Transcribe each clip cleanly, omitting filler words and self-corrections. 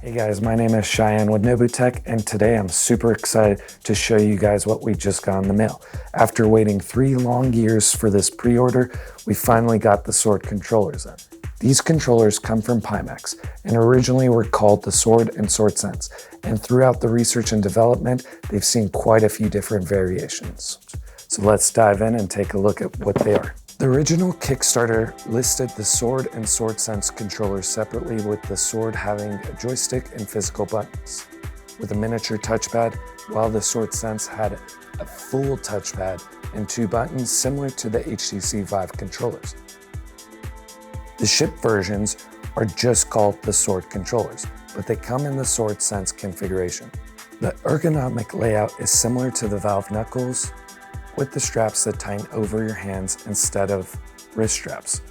Hey guys, my name is Cheyenne with Nobutech, and today I'm super excited to show you guys what we just got in the mail. After waiting 3 long years for this pre-order, we finally got the Sword Controllers in. These controllers come from Pimax and originally were called the Sword and Sword Sense, and throughout the research and development, they've seen quite a few different variations. So let's dive in and take a look at what they are. The original Kickstarter listed the Sword and Sword Sense controllers separately, with the Sword having a joystick and physical buttons with a miniature touchpad, while the Sword Sense had a full touchpad and 2 buttons similar to the HTC Vive controllers. The shipped versions are just called the Sword Controllers, but they come in the Sword Sense configuration. The ergonomic layout is similar to the Valve knuckles, with the straps that tighten over your hands instead of wrist straps,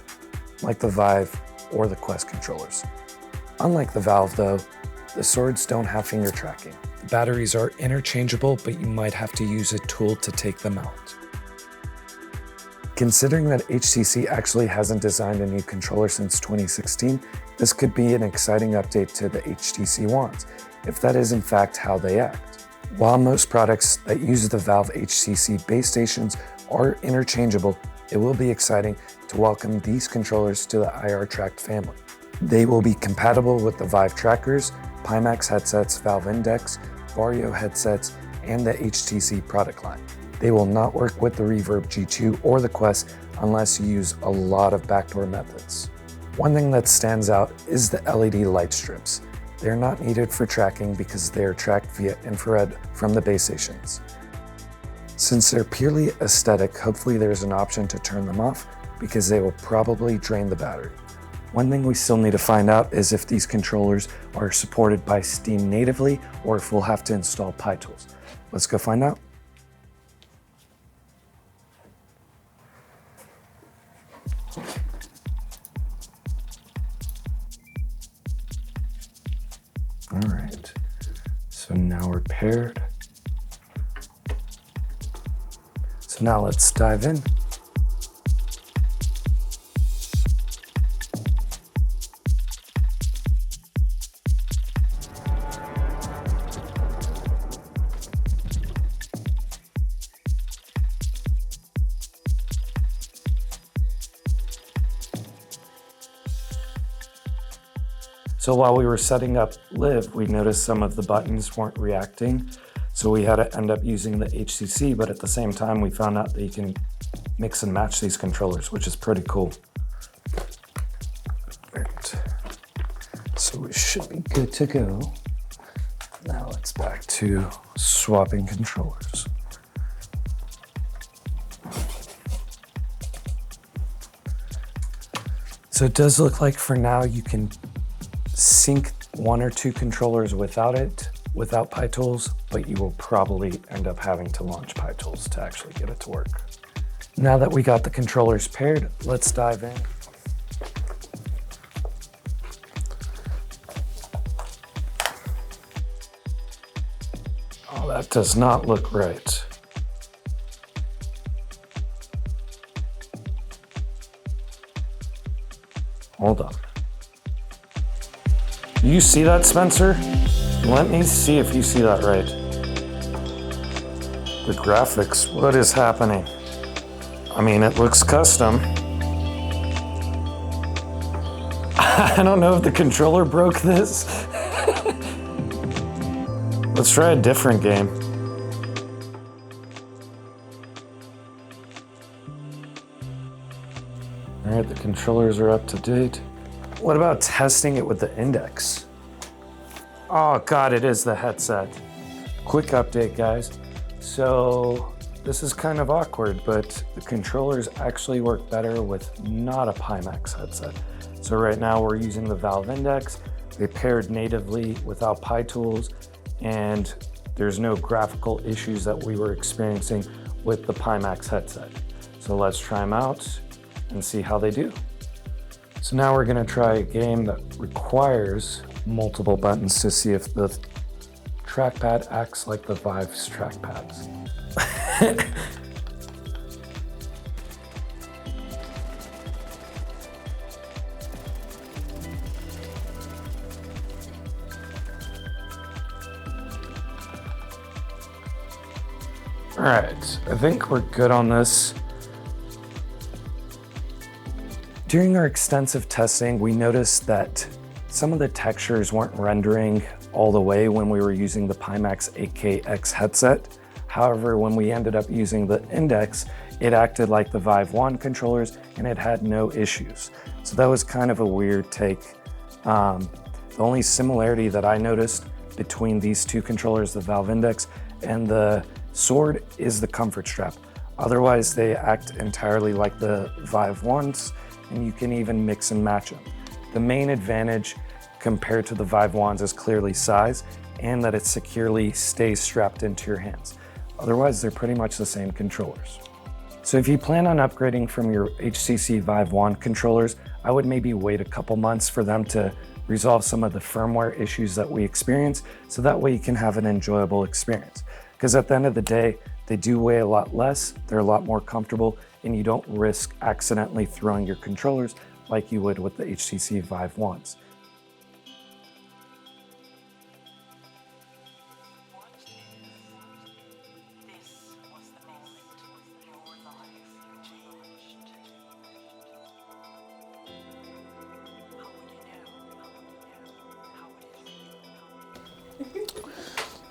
like the Vive or the Quest controllers. Unlike the Valve though, the Swords don't have finger tracking. The batteries are interchangeable, but you might have to use a tool to take them out. Considering that HTC actually hasn't designed a new controller since 2016, this could be an exciting update to the HTC Wands, if that is in fact how they act. While most products that use the Valve HTC base stations are interchangeable, it will be exciting to welcome these controllers to the IR Tracked family. They will be compatible with the Vive trackers, Pimax headsets, Valve Index, Vario headsets, and the HTC product line. They will not work with the Reverb G2 or the Quest unless you use a lot of backdoor methods. One thing that stands out is the LED light strips. They're not needed for tracking because they are tracked via infrared from the base stations. Since they're purely aesthetic, hopefully there's an option to turn them off because they will probably drain the battery. One thing we still need to find out is if these controllers are supported by Steam natively or if we'll have to install PyTools. Let's go find out. All right, so now we're paired. So now let's dive in. So while we were setting up Live, we noticed some of the buttons weren't reacting. So we had to end up using the HTC, but at the same time, we found out that you can mix and match these controllers, which is pretty cool. Right. So we should be good to go. Now let's back to swapping controllers. So it does look like for now you can sync 1 or 2 controllers without PyTools, but you will probably end up having to launch PyTools to actually get it to work. Now that we got the controllers paired, let's dive in. Oh, that does not look right. Hold on. You see that, Spencer? Let me see if you see that right. The graphics, what is happening? I mean, it looks custom. I don't know if the controller broke this. Let's try a different game. All right, the controllers are up to date. What about testing it with the Index? Oh God, it is the headset. Quick update, guys. So this is kind of awkward, but the controllers actually work better with not a Pimax headset. So right now we're using the Valve Index. They paired natively without PyTools, and there's no graphical issues that we were experiencing with the Pimax headset. So let's try them out and see how they do. So now we're gonna try a game that requires multiple buttons to see if the trackpad acts like the Vive's trackpads. All right, I think we're good on this. During our extensive testing, we noticed that some of the textures weren't rendering all the way when we were using the Pimax 8KX headset. However, when we ended up using the Index, it acted like the Vive wand controllers and it had no issues. So that was kind of a weird take. The only similarity that I noticed between these two controllers, the Valve Index and the Sword, is the comfort strap. Otherwise, they act entirely like the Vive wands, and you can even mix and match them. The main advantage compared to the Vive wands is clearly size and that it securely stays strapped into your hands. Otherwise, they're pretty much the same controllers. So if you plan on upgrading from your HTC Vive wand controllers, I would maybe wait a couple months for them to resolve some of the firmware issues that we experience, so that way you can have an enjoyable experience. Because at the end of the day, they do weigh a lot less, they're a lot more comfortable, and you don't risk accidentally throwing your controllers like you would with the HTC Vive wands.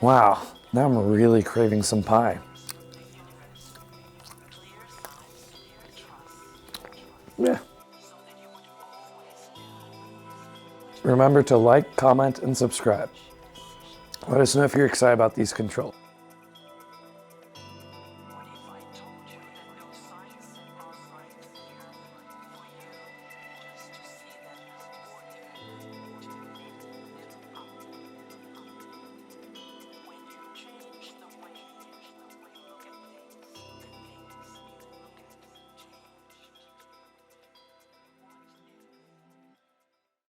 Wow, now I'm really craving some pie. Yeah. Remember to like, comment, and subscribe. Let us know if you're excited about these controls.